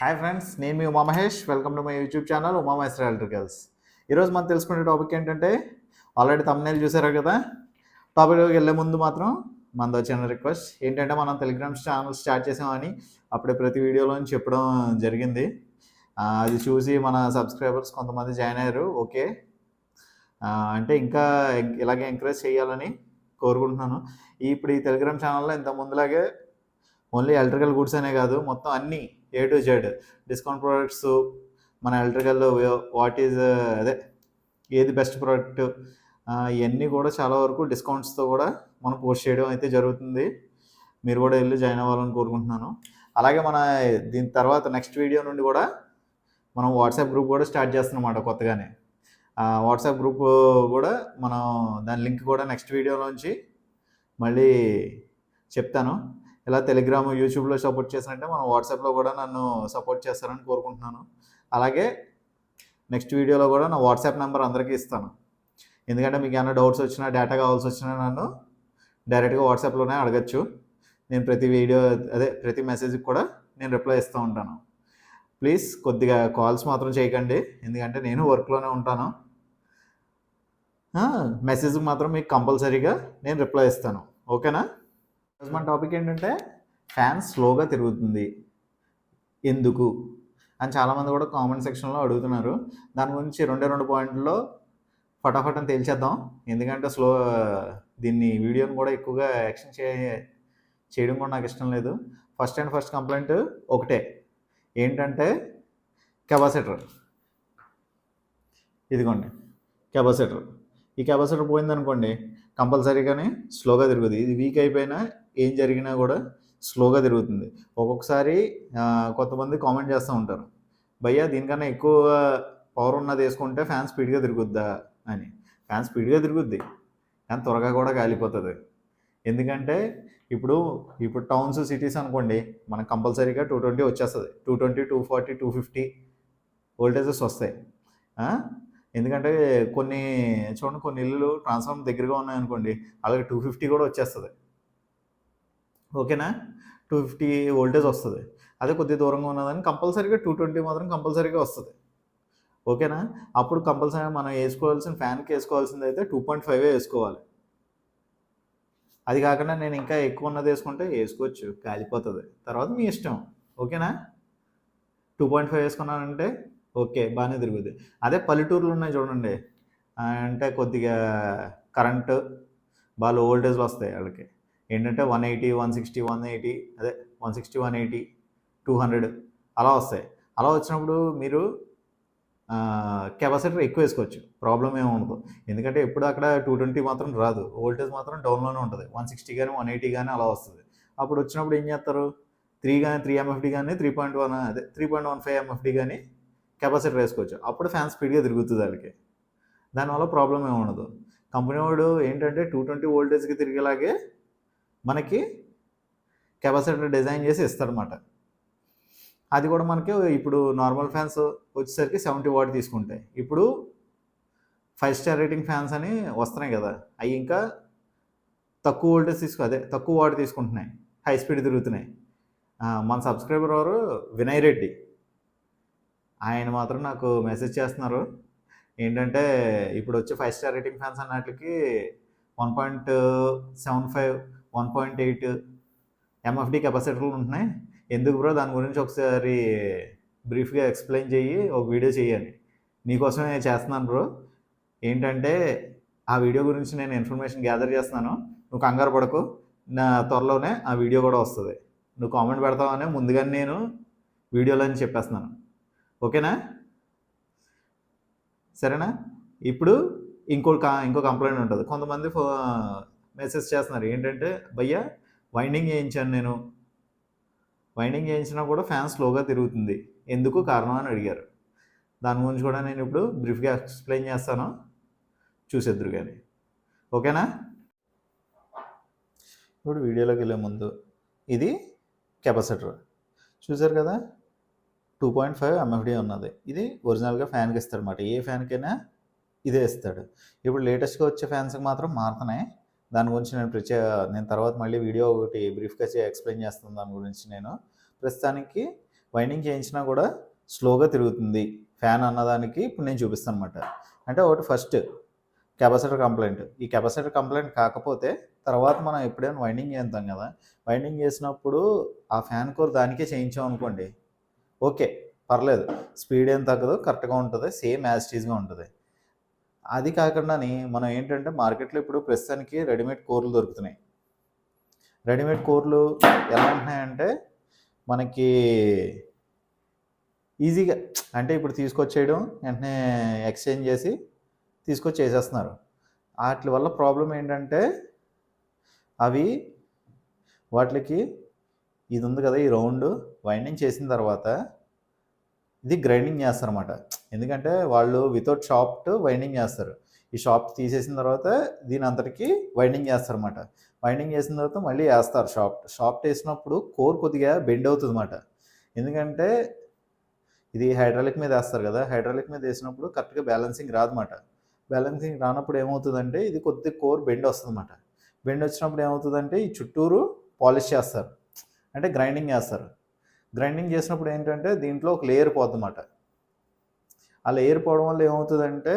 Hi friends, నేను మీ Uma Mahesh. Welcome to my YouTube channel Uma Mahesh electricals. ఈరోజు మనం తెలుసుకునే టాపిక్ ఏంటంటే, ఆల్రెడీ thumbnail చూసారు కదా. టాపిక్లోకి వెళ్ళే ముందు మాత్రం మనది చిన్న రిక్వెస్ట్ ఏంటంటే, మనం టెలిగ్రామ్ ఛానల్ స్టార్ట్ చేసామని అప్పుడే ప్రతి వీడియోలో చెప్పడం జరిగింది. అది చూసి మన సబ్స్క్రైబర్స్ కొంతమంది జాయిన్ అయ్యారు. ఓకే, అంటే ఇంకా ఇలాగే ఎంకరేజ్ చేయాలని కోరుకుంటున్నాను. ఇప్పుడు ఈ టెలిగ్రామ్ ఛానల్లో ఇంత ముందులాగే ఓన్లీ ఎలక్ట్రికల్ గూడ్స్ అనే కాదు, మొత్తం అన్నీ A to Z discount products, మన ఎలక్ట్రికల్ వాట్ ఈజ్ అదే ఏది బెస్ట్ ప్రోడక్ట్, ఇవన్నీ కూడా చాలా వరకు డిస్కౌంట్స్తో కూడా మనం పోస్ట్ చేయడం అయితే జరుగుతుంది. మీరు కూడా వెళ్ళి జాయిన్ అవ్వాలని కోరుకుంటున్నాను. అలాగే మన దీని తర్వాత నెక్స్ట్ వీడియో నుండి కూడా మనం వాట్సాప్ గ్రూప్ కూడా స్టార్ట్ చేస్తున్నమాట కొత్తగానే. వాట్సాప్ గ్రూప్ కూడా మనం దాని లింక్ కూడా నెక్స్ట్ వీడియోలోంచి మళ్ళీ చెప్తాను. ఇలా టెలిగ్రామ్, యూట్యూబ్లో సపోర్ట్ చేసినట్టే మనం వాట్సాప్లో కూడా నన్ను సపోర్ట్ చేస్తారని కోరుకుంటున్నాను. అలాగే నెక్స్ట్ వీడియోలో కూడా నా వాట్సాప్ నెంబర్ అందరికీ ఇస్తాను. ఎందుకంటే మీకు ఏమైనా డౌట్స్ వచ్చినా, డేటా కావాల్సి వచ్చినా నన్ను డైరెక్ట్గా వాట్సాప్లోనే అడగచ్చు. నేను ప్రతి మెసేజ్కి కూడా నేను రిప్లై ఇస్తూ ఉంటాను. ప్లీజ్ కొద్దిగా కాల్స్ మాత్రం చేయకండి, ఎందుకంటే నేను వర్క్లోనే ఉంటాను. మెసేజ్కి మాత్రం మీకు కంపల్సరీగా నేను రిప్లై ఇస్తాను. ఓకేనా? మన టాపిక్ ఏంటంటే, ఫ్యాన్ స్లోగా తిరుగుతుంది ఎందుకు అని చాలామంది కూడా కామెంట్ సెక్షన్లో అడుగుతున్నారు. దాని గురించి రెండు పాయింట్లో ఫటాఫట్ అని తేల్చేద్దాం. ఎందుకంటే దీన్ని వీడియోని కూడా ఎక్కువగా యాక్షన్ చేయడం కూడా నాకు ఇష్టం లేదు. ఫస్ట్ కంప్లైంట్ ఒకటే, ఏంటంటే కెపాసిటర్. ఇదిగోండి కెపాసిటర్. ఈ కెపాసిటర్ పోయిందనుకోండి కంపల్సరీగానే స్లోగా తిరుగుతుంది. ఇది వీక్ అయిపోయినా ఏం జరిగినా కూడా స్లోగా తిరుగుతుంది. ఒక్కొక్కసారి కొంతమంది కామెంట్ చేస్తూ ఉంటారు, భయ్యా దీనికన్నా ఎక్కువ పవర్ ఉన్నది వేసుకుంటే ఫ్యాన్ స్పీడ్గా తిరుగుద్దా అని. ఫ్యాన్ స్పీడ్గా తిరుగుద్ది, కానీ త్వరగా కూడా కాలిపోతుంది. ఎందుకంటే ఇప్పుడు టౌన్స్, సిటీస్ అనుకోండి, మనకు కంపల్సరీగా 220 వచ్చేస్తుంది. 220, 240, 250 వోల్టేజెస్ వస్తాయి. ఎందుకంటే కొన్ని ఇల్లులు ట్రాన్స్ఫార్మర్ దగ్గరగా ఉన్నాయనుకోండి, అలాగే 250 కూడా వచ్చేస్తుంది. ఓకేనా? 250 వోల్టేజ్ వస్తుంది. అదే కొద్దిగా దూరంగా ఉన్నదని కంపల్సరీగా 220 మాత్రం కంపల్సరీగా వస్తుంది. ఓకేనా? అప్పుడు కంపల్సరీగా మనం ఫ్యాన్కి వేసుకోవాల్సింది అయితే 2.5 వేసుకోవాలి. అది కాకుండా నేను ఇంకా ఎక్కువ ఉన్నది వేసుకుంటే వేసుకోవచ్చు, కాలిపోతుంది. తర్వాత మీ ఇష్టం. ఓకేనా? 2.5 వేసుకున్నానంటే ఓకే, బాగానే తిరుగుద్ది. అదే పల్లెటూర్లు ఉన్నాయి చూడండి, అంటే కొద్దిగా కరెంటు బాగా లో వోల్టేజ్లు వస్తాయి వాళ్ళకి. ఏంటంటే 180, 160, 180, 160, 180, 200 అలా వస్తాయి. అలా వచ్చినప్పుడు మీరు కెపాసిటర్ ఎక్కువ వేసుకోవచ్చు, ప్రాబ్లం ఏమి ఉండదు. ఎందుకంటే ఎప్పుడు అక్కడ 220 మాత్రం రాదు, వోల్టేజ్ మాత్రం డౌన్లోనే ఉంటుంది. 160 కానీ 180 కానీ అలా వస్తుంది. అప్పుడు వచ్చినప్పుడు ఏం చేస్తారు, 3 MFD కానీ 3.15 MFD కానీ కెపాసిటర్ వేసుకోవచ్చు. అప్పుడు ఫ్యాన్ స్పీడ్గా తిరుగుతుంది వాళ్ళకి, దానివల్ల ప్రాబ్లం ఏమి ఉండదు. కంపెనీ వాడు ఏంటంటే 220 వోల్టేజ్కి తిరిగేలాగే మనకి కెపాసిటర్ డిజైన్ చేసి ఇస్తారన్నమాట. అది కూడా మనకి ఇప్పుడు నార్మల్ ఫ్యాన్స్ వచ్చేసరికి 70 వాట్ తీసుకుంటాయి. ఇప్పుడు 5 స్టార్ రేటింగ్ ఫ్యాన్స్ అని వస్తున్నాయి కదా, అవి ఇంకా తక్కువ వోల్టేజ్ తక్కువ వాట్ తీసుకుంటున్నాయి, హై స్పీడ్ తిరుగుతున్నాయి. మన సబ్స్క్రైబర్ ఎవరు, వినయ్ రెడ్డి, ఆయన మాత్రం నాకు మెసేజ్ చేస్తున్నారు. ఏంటంటే ఇప్పుడు వచ్చే 5 స్టార్ రేటింగ్ ఫ్యాన్స్ అన్నట్లకి 1.75, 1.8 MFD కెపాసిటర్లు ఉంటున్నాయి. ఎందుకు బ్రో, దాని గురించి ఒకసారి బ్రీఫ్గా ఎక్స్ప్లెయిన్ చెయ్యి, ఒక వీడియో చెయ్యని. నీకోసమే చేస్తున్నాను బ్రో. ఏంటంటే ఆ వీడియో గురించి నేను ఇన్ఫర్మేషన్ గ్యాదర్ చేస్తున్నాను, నువ్వు కంగారు పడకు. నా త్వరలోనే ఆ వీడియో కూడా వస్తుంది. నువ్వు కామెంట్ పెడతావనే ముందుగానే నేను వీడియోలో అని చెప్పేస్తున్నాను. ఓకేనా? సరేనా? ఇప్పుడు ఇంకో కంప్లైంట్ ఉంటుంది. కొంతమంది మెసేజ్ చేస్తున్నారు, ఏంటంటే భయ్యా వైండింగ్ చేయించినా కూడా ఫ్యాన్ స్లోగా తిరుగుతుంది, ఎందుకు కారణం అని అడిగారు. దాని గురించి కూడా నేను ఇప్పుడు బ్రీఫ్గా ఎక్స్ప్లెయిన్ చేస్తాను, చూసేద్దరు కానీ. ఓకేనా? ఇప్పుడు వీడియోలోకి వెళ్ళే ముందు ఇది కెపాసిటర్ చూసారు కదా, 2.5 MFD ఉన్నది. ఇది ఒరిజినల్గా ఫ్యాన్కి ఇస్తాడు అన్నమాట. ఏ ఫ్యాన్కైనా ఇదే ఇస్తాడు. ఇప్పుడు లేటెస్ట్గా వచ్చే ఫ్యాన్స్కి మాత్రం మారుతున్నాయి. దాని గురించి నేను తర్వాత మళ్ళీ వీడియో ఒకటి బ్రీఫ్గా ఎక్స్ప్లెయిన్ చేస్తాను దాని గురించి. నేను ప్రస్తుతానికి వైండింగ్ చేయించినా కూడా స్లోగా తిరుగుతుంది ఫ్యాన్ అన్నదానికి ఇప్పుడు నేను చూపిస్తాను అనమాట. అంటే ఒకటి ఫస్ట్ కెపాసిటర్ కంప్లైంట్. ఈ కెపాసిటర్ కంప్లైంట్ కాకపోతే తర్వాత మనం ఎప్పుడైనా వైండింగ్ చేస్తాం కదా, వైండింగ్ చేసినప్పుడు ఆ ఫ్యాన్ కోర్ దానికే చేయించాం అనుకోండి, ఓకే పర్లేదు, స్పీడ్ ఏం తగ్గదు, కరెక్ట్గా ఉంటుంది, సేమ్ యాజ్ టీజ్గా ఉంటుంది. అది కాకుండాని మనం ఏంటంటే మార్కెట్లో ఇప్పుడు ప్రస్తుతానికి రెడీమేడ్ కోర్లు దొరుకుతున్నాయి. రెడీమేడ్ కోర్లు ఎలా ఉంటున్నాయంటే మనకి ఈజీగా, అంటే ఇప్పుడు తీసుకొచ్చేయడం, వెంటనే ఎక్స్చేంజ్ చేసి తీసుకొచ్చి చేసేస్తున్నారు. వాటి వల్ల ప్రాబ్లం ఏంటంటే అవి వాటికి ఇది ఉంది కదా, ఈ రౌండ్ వైండింగ్ చేసిన తర్వాత ఇది గ్రైండింగ్ చేస్తారన్నమాట. ఎందుకంటే వాళ్ళు వితౌట్ షాఫ్ట్ వైండింగ్ చేస్తారు. ఈ షాఫ్ట్ తీసేసిన తర్వాత దీని అంతటికి వైండింగ్ చేస్తారన్నమాట. వైండింగ్ చేసిన తర్వాత మళ్ళీ వేస్తారు షాఫ్ట్ వేసినప్పుడు కోర్ కొద్దిగా బెండ్ అవుతుంది అన్నమాట. ఎందుకంటే ఇది హైడ్రాలిక్ మీద వేస్తారు కదా, హైడ్రాలిక్ మీద వేసినప్పుడు కరెక్ట్గా బ్యాలెన్సింగ్ రాదన్నమాట. బ్యాలెన్సింగ్ రానప్పుడు ఏమవుతుందంటే ఇది కొద్ది కోర్ బెండ్ వస్తుంది అన్నమాట. బెండ్ వచ్చినప్పుడు ఏమవుతుందంటే ఈ చుట్టూరు పాలిష్ చేస్తారు, అంటే గ్రైండింగ్ చేస్తారు. గ్రైండింగ్ చేసినప్పుడు ఏంటంటే దీంట్లో ఒక లేయర్ పోతుందన్నమాట. ఆ లేయర్ పోవడం వల్ల ఏమవుతుందంటే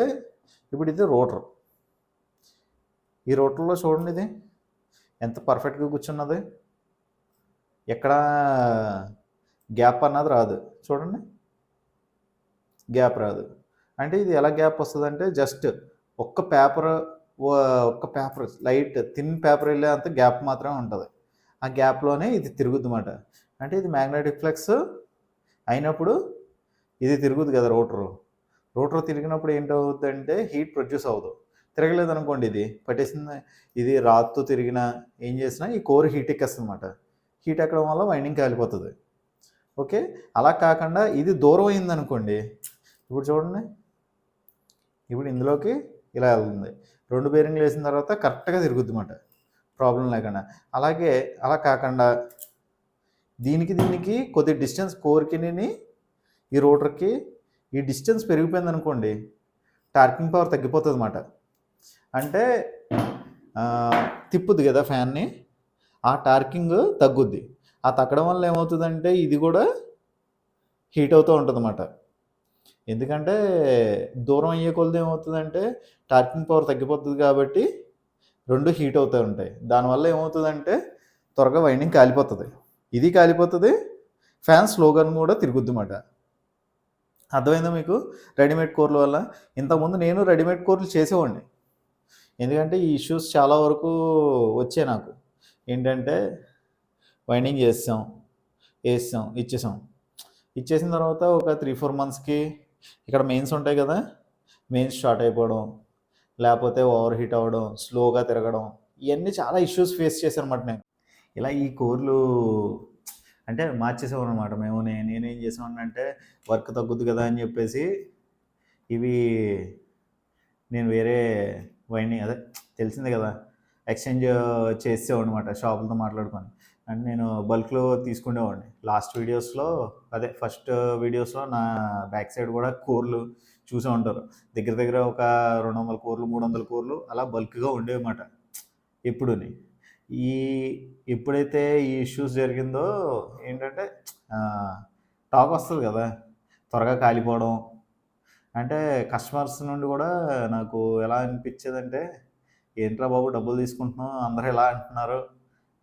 ఇప్పుడు ఇది రోటర్. ఈ రోటర్లో చూడండి ఇది ఎంత పర్ఫెక్ట్గా కూర్చున్నది, ఎక్కడ గ్యాప్ అన్నది రాదు. చూడండి గ్యాప్ రాదు. అంటే ఇది ఎలా గ్యాప్ వస్తుందంటే జస్ట్ ఒక్క పేపర్ లైట్ థిన్ పేపర్ వెళ్ళే అంత గ్యాప్ మాత్రమే ఉంటుంది. ఆ గ్యాప్లోనే ఇది తిరుగుద్ది అన్నమాట. అంటే ఇది మ్యాగ్నెటిక్ ఫ్లక్స్ అయినప్పుడు ఇది తిరుగుద్ది కదా రోటర్ తిరిగినప్పుడు ఏంటవుతుందంటే హీట్ ప్రొడ్యూస్ అవ్వదు. తిరగలేదు అనుకోండి, ఇది పట్టేసింది, ఇది రాత్తో తిరిగినా ఏం చేసినా ఈ కోర్ హీట్ ఎక్కేస్తుంది అన్నమాట. హీట్ ఎక్కడం వల్ల వైండింగ్ కాలిపోతుంది. ఓకే, అలా కాకుండా ఇది దూరం అయింది అనుకోండి, ఇప్పుడు చూడండి, ఇప్పుడు ఇందులోకి ఇలా వెళ్తుంది, 2 బేరింగ్లు వేసిన తర్వాత కరెక్ట్గా తిరుగుద్ది అన్నమాట, ప్రాబ్లం లేకుండా. అలా కాకుండా దీనికి కొద్ది డిస్టెన్స్ కోర్కిని ఈ రోటర్కి ఈ డిస్టెన్స్ పెరిగిపోయింది అనుకోండి, టార్కింగ్ పవర్ తగ్గిపోతుంది అన్నమాట. అంటే తిప్పుద్ది కదా ఫ్యాన్ని, ఆ టార్కింగ్ తగ్గుద్ది. ఆ తగ్గడం వల్ల ఏమవుతుందంటే ఇది కూడా హీట్ అవుతూ ఉంటుంది అన్నమాట. ఎందుకంటే దూరం అయ్యే కొలది ఏమవుతుందంటే టార్కింగ్ పవర్ తగ్గిపోతుంది కాబట్టి 2 హీట్ అవుతూ ఉంటాయి. దానివల్ల ఏమవుతుందంటే త్వరగా వైండింగ్ కాలిపోతుంది, ఇది కాలిపోతుంది, ఫ్యాన్ స్లోగా కూడా తిరుగుద్ది అన్నమాట. అర్థమైందా మీకు? రెడీమేడ్ కోర్ల వల్ల. ఇంతకుముందు నేను రెడీమేడ్ కోర్లు చేసేవాడిని, ఎందుకంటే ఈ ఇష్యూస్ చాలా వరకు వచ్చాయి నాకు. ఏంటంటే వైండింగ్ వేసాం, ఇచ్చేసిన తర్వాత ఒక 3-4 మంత్స్కి ఇక్కడ మెయిన్స్ ఉంటాయి కదా, మెయిన్స్ షార్ట్ అయిపోవడం, లేకపోతే ఓవర్ హీట్ అవ్వడం, స్లోగా తిరగడం, ఇవన్నీ చాలా ఇష్యూస్ ఫేస్ చేశాను అన్నమాట నేను. ఇలా ఈ కోర్లు అంటే మార్చేసేవాడు అనమాట మేము. నేనేం చేసేవాడిని అంటే వర్క్ తగ్గుద్ది కదా అని చెప్పేసి ఇవి నేను వేరే వైండింగ్ అదే తెలిసిందే కదా ఎక్స్చేంజ్ చేసేవాడు అనమాట షాపులతో మాట్లాడుకొని. అండ్ నేను బల్క్లో తీసుకునేవాడిని. లాస్ట్ వీడియోస్లో ఫస్ట్ వీడియోస్లో నా బ్యాక్ సైడ్ కూడా కోర్లు చూసే ఉంటారు. దగ్గర ఒక 200 కోర్లు 300 కోర్లు అలా బల్క్గా ఉండేవన్నమాట ఎప్పుడుని. ఎప్పుడైతే ఈ ఇష్యూస్ జరిగిందో ఏంటంటే టాక్ వస్తుంది కదా, త్వరగా కాలిపోవడం. అంటే కస్టమర్స్ నుండి కూడా నాకు ఎలా అనిపించేదంటే ఏంట్రా బాబు డబ్బులు తీసుకుంటున్నాం, అందరూ ఎలా అంటున్నారు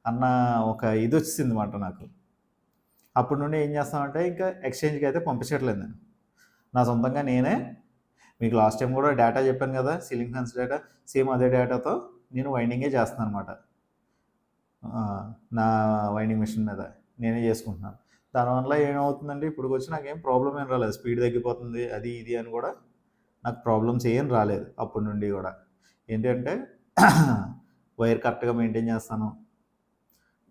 అన్న ఒక ఇది వచ్చింది అన్నమాట నాకు. అప్పటి నుండి ఏం చేస్తామంటే ఇంకా ఎక్స్చేంజ్కి అయితే పంపించట్లేదు నేను. నా సొంతంగా నేనే మీకు లాస్ట్ టైం కూడా డేటా చెప్పాను కదా, సీలింగ్ ఫ్యాన్స్ డేటా, సేమ్ అదే డేటాతో నేను వైండింగే చేస్తున్నాను అనమాట. నా వైండింగ్ మిషన్ మీద నేనే చేసుకుంటున్నాను. దానివల్ల ఏమవుతుందంటే ఇప్పుడు వచ్చి నాకేం ప్రాబ్లం ఏం రాలేదు, స్పీడ్ తగ్గిపోతుంది అది ఇది అని కూడా నాకు ప్రాబ్లమ్స్ ఏం రాలేదు. అప్పటి నుండి కూడా ఏంటంటే వైర్ కరెక్ట్గా మెయింటైన్ చేస్తాను,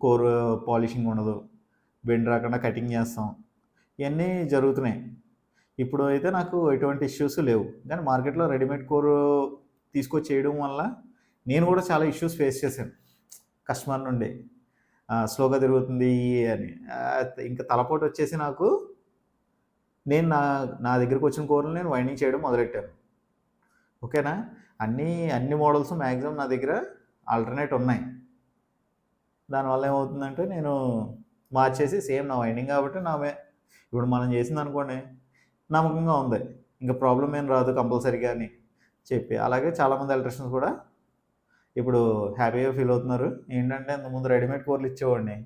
కోర్ పాలిషింగ్ ఉండదు, బెండ్ రాకుండా కటింగ్ చేస్తాం, ఇవన్నీ జరుగుతున్నాయి. ఇప్పుడు అయితే నాకు ఎటువంటి ఇష్యూస్ లేవు. కానీ మార్కెట్లో రెడీమేడ్ కోర్ తీసుకొచ్చి చేయడం వల్ల నేను కూడా చాలా ఇష్యూస్ ఫేస్ చేశాను కస్టమర్ నుండి. స్లోగా తిరుగుతుంది అని ఇంకా తలపోటు వచ్చేసి నాకు నేను నా దగ్గరికి వచ్చిన కోర్లు నేను వైండింగ్ చేయడం మొదలెట్టాను. ఓకేనా, అన్ని మోడల్స్ మ్యాక్సిమం నా దగ్గర ఆల్టర్నేట్ ఉన్నాయి. దానివల్ల ఏమవుతుందంటే నేను మార్చేసి సేమ్ నా వైండింగ్ కాబట్టి ఇప్పుడు మనం చేసింది అనుకోండి నమ్మకంగా ఉంది, ఇంకా ప్రాబ్లం ఏం రాదు కంపల్సరీగా అని చెప్పి. అలాగే చాలామంది ఎలక్ట్రీషియన్స్ కూడా ఇప్పుడు హ్యాపీగా ఫీల్ అవుతున్నారు. ఏంటంటే ముందు రెడీమేడ్ కూరలు ఇచ్చేవాడిని,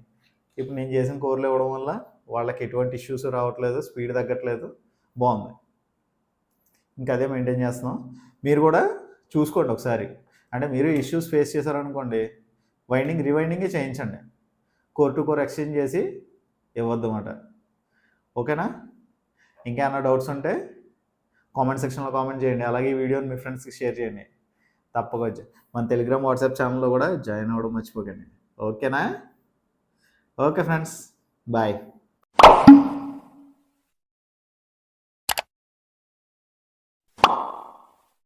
ఇప్పుడు నేను చేసిన కూరలు ఇవ్వడం వల్ల వాళ్ళకి ఎటువంటి ఇష్యూస్ రావట్లేదు, స్పీడ్ తగ్గట్లేదు, బాగుంది. ఇంకా అదే మెయింటైన్ చేస్తున్నాం. మీరు కూడా చూసుకోండి ఒకసారి. అంటే మీరు ఇష్యూస్ ఫేస్ చేశారనుకోండి, వైండింగ్ రీవైండింగే చేయించండి, కోర్ టు కోర్ ఎక్స్చేంజ్ చేసి ఇవ్వద్దు అన్నమాట. ఓకేనా? ఇంకేమైనా డౌట్స్ ఉంటే కామెంట్ సెక్షన్లో కామెంట్ చేయండి. అలాగే ఈ వీడియోని మీ ఫ్రెండ్స్కి షేర్ చేయండి. తప్పకుండా మన టెలిగ్రామ్ వాట్సాప్ ఛానల్లో కూడా జాయిన్ అవ్వడం మర్చిపోకండి. ఓకేనా? Okay friends, bye.